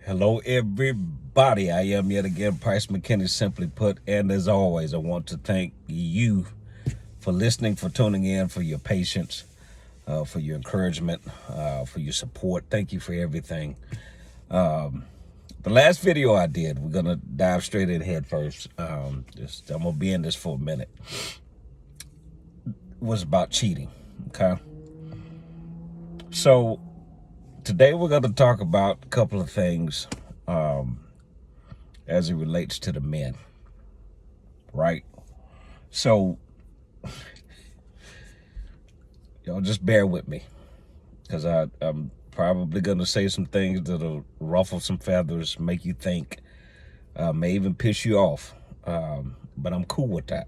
Hello, everybody. I am yet again Price McKinney, simply put. And as always, I want to thank you for listening, for tuning in, for your patience, for your encouragement, for your support. Thank you for everything. The last video I did, we're going to dive straight in head first. I'm going to be in this for a minute. Was about cheating. Okay. So today we're going to talk about a couple of things as it relates to the men, right? So y'all just bear with me, because I'm probably going to say some things that'll ruffle some feathers, make you think, may even piss you off, but I'm cool with that.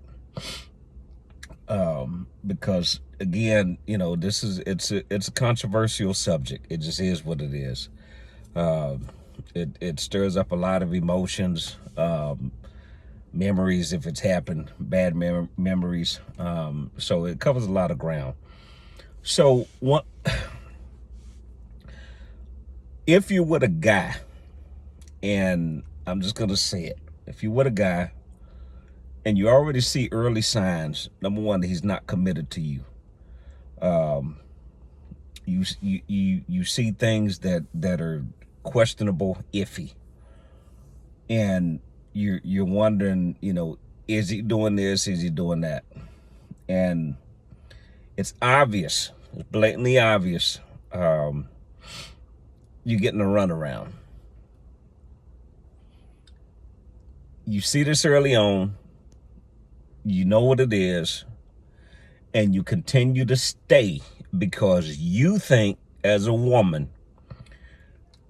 Because again, you know, it's a controversial subject. It just is what it is. It stirs up a lot of emotions, memories if it's happened, bad memories. So it covers a lot of ground. So what if you're with a guy, and I'm just gonna say it, if you're with a guy and you already see early signs, number one, that he's not committed to you. You see things that are questionable, iffy, and you're wondering, you know, is he doing this? Is he doing that? And it's obvious, it's blatantly obvious. You're getting a runaround. You see this early on, you know what it is, and you continue to stay because you think, as a woman,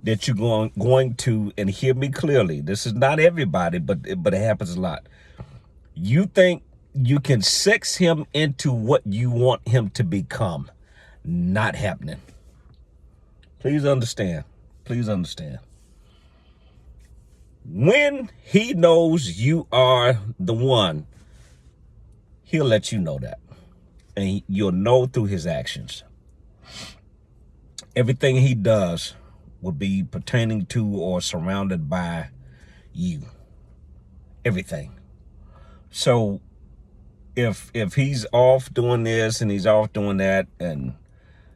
that you're going to, and hear me clearly, this is not everybody, but it happens a lot. You think you can sex him into what you want him to become. Not happening. Please understand. Please understand. When he knows you are the one, he'll let you know that. And you'll know through his actions. Everything he does will be pertaining to or surrounded by you. Everything. So if he's off doing this and he's off doing that, and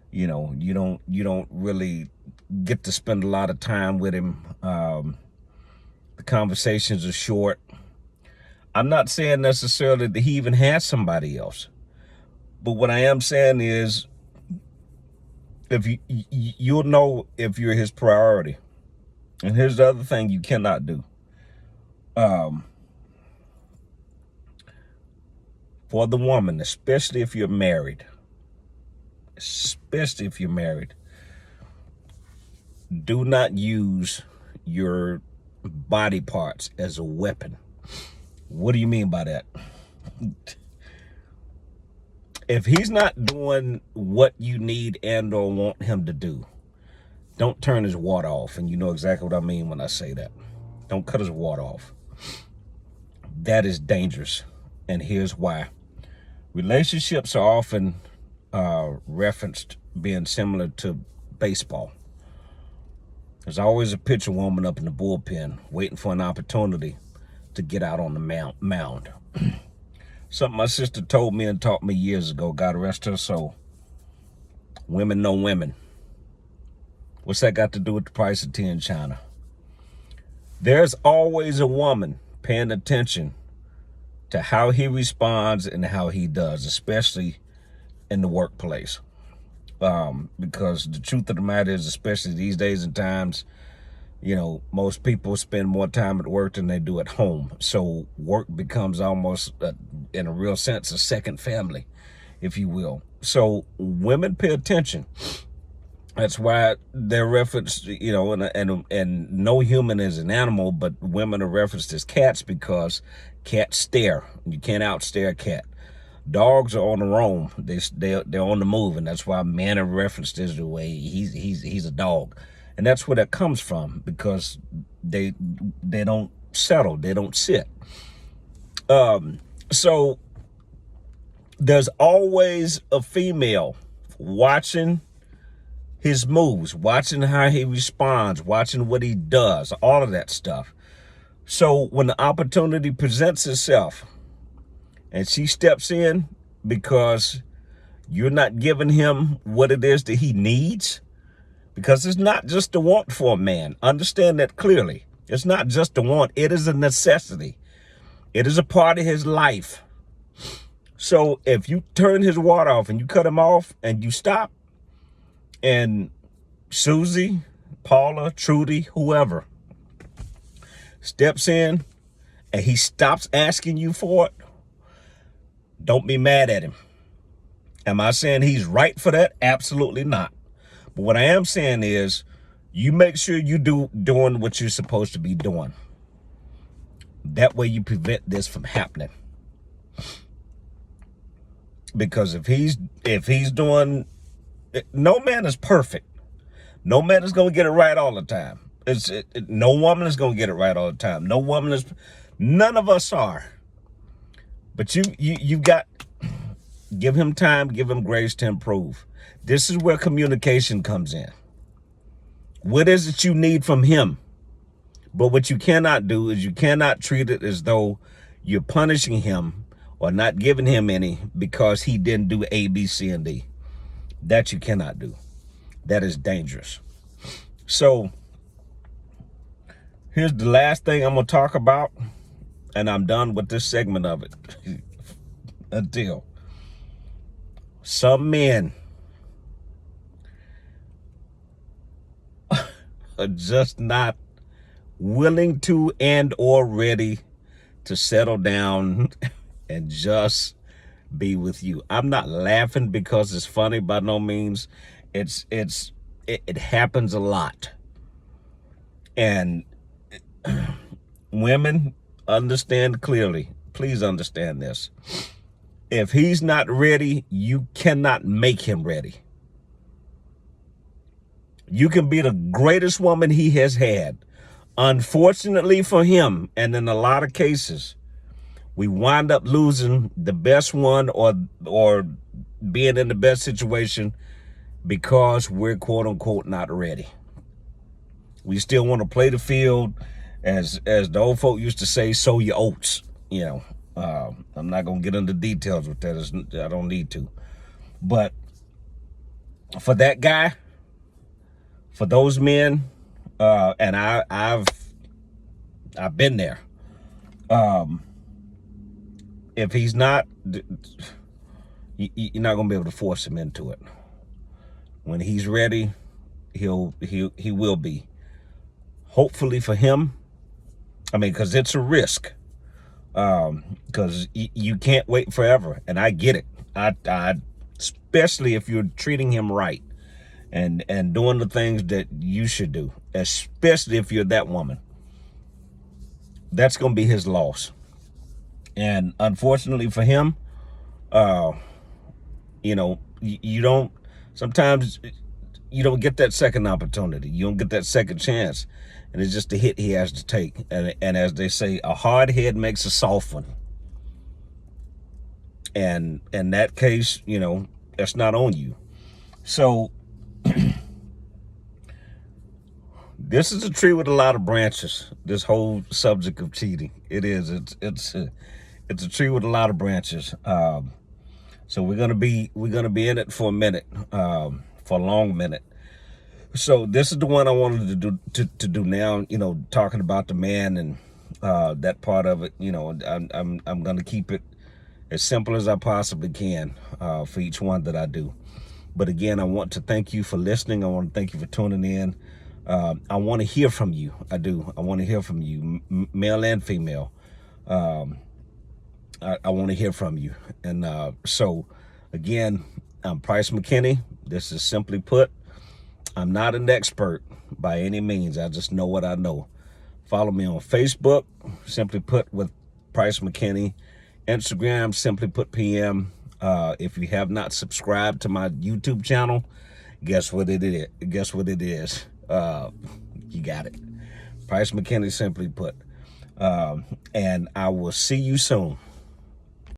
you know, you don't really get to spend a lot of time with him, the conversations are short. I'm not saying necessarily that he even has somebody else, but what I am saying is, if you'll know if you're his priority. And here's the other thing you cannot do. For the woman, especially if you're married, do not use your body parts as a weapon. What do you mean by that? If he's not doing what you need and or want him to do, don't turn his water off. And you know exactly what I mean when I say that. Don't cut his water off. That is dangerous. And here's why. Relationships are often referenced being similar to baseball. There's always a pitcher woman up in the bullpen waiting for an opportunity to get out on the mound. Something my sister told me and taught me years ago, God rest her soul. Women know women. What's that got to do with the price of tea in China? There's always a woman paying attention to how he responds and how he does, especially in the workplace. Because the truth of the matter is, especially these days and times, you know, most people spend more time at work than they do at home. So work becomes almost, in a real sense, a second family, if you will. So women pay attention. That's why they're referenced, you know, and no human is an animal, but women are referenced as cats because cats stare. You can't outstare a cat. Dogs are on the roam. They're on the move, and that's why men are referenced as the way he's a dog. And that's where that comes from, because they don't settle, they don't sit. So there's always a female watching his moves, watching how he responds, watching what he does, all of that stuff. So when the opportunity presents itself and she steps in because you're not giving him what it is that he needs, because it's not just a want for a man. Understand that clearly. It's not just a want. It is a necessity. It is a part of his life. So if you turn his water off and you cut him off and you stop, and Susie, Paula, Trudy, whoever steps in and he stops asking you for it, don't be mad at him. Am I saying he's right for that? Absolutely not. But what I am saying is you make sure you doing what you're supposed to be doing. That way you prevent this from happening. Because if he's doing, no man is perfect. No man is going to get it right all the time. No woman is going to get it right all the time. None of us are. But you got, give him time, give him grace to improve. This is where communication comes in. What is it you need from him? But what you cannot do is you cannot treat it as though you're punishing him or not giving him any because he didn't do A, B, C, and D. That you cannot do. That is dangerous. So here's the last thing I'm going to talk about, and I'm done with this segment of it. Until some men are just not willing to and or ready to settle down and just be with you. I'm not laughing because it's funny, by no means. It happens a lot. And women, understand clearly. Please understand this. If he's not ready, you cannot make him ready. You can be the greatest woman he has had. Unfortunately for him, and in a lot of cases, we wind up losing the best one or being in the best situation because we're quote unquote not ready. We still want to play the field, as the old folk used to say, sow your oats. You know, I'm not gonna get into details with that. I don't need to. But for that guy, for those men, and I've been there. If he's not, you're not gonna be able to force him into it. When he's ready, he will be. Hopefully for him, I mean, because it's a risk. Because you can't wait forever, and I get it. I especially if you're treating him right and doing the things that you should do, especially if you're that woman. That's gonna be his loss. And unfortunately for him, you know, sometimes you don't get that second opportunity. You don't get that second chance. And it's just a hit he has to take. And as they say, a hard head makes a soft one. And in that case, you know, that's not on you. So this is a tree with a lot of branches, this whole subject of cheating. It is. It's a tree with a lot of branches. So we're gonna be in it for a minute, for a long minute. So this is the one I wanted to do now. You know, talking about the man and that part of it. You know, I'm gonna keep it as simple as I possibly can for each one that I do. But again, I want to thank you for listening. I want to thank you for tuning in. I want to hear from you. I do. I want to hear from you, male and female. I want to hear from you. And so, again, I'm Price McKinney. This is Simply Put. I'm not an expert by any means. I just know what I know. Follow me on Facebook, Simply Put with Price McKinney. Instagram, Simply Put PM. If you have not subscribed to my YouTube channel, guess what it is? Guess what it is? You got it. Price McKinney, Simply Put. And I will see you soon.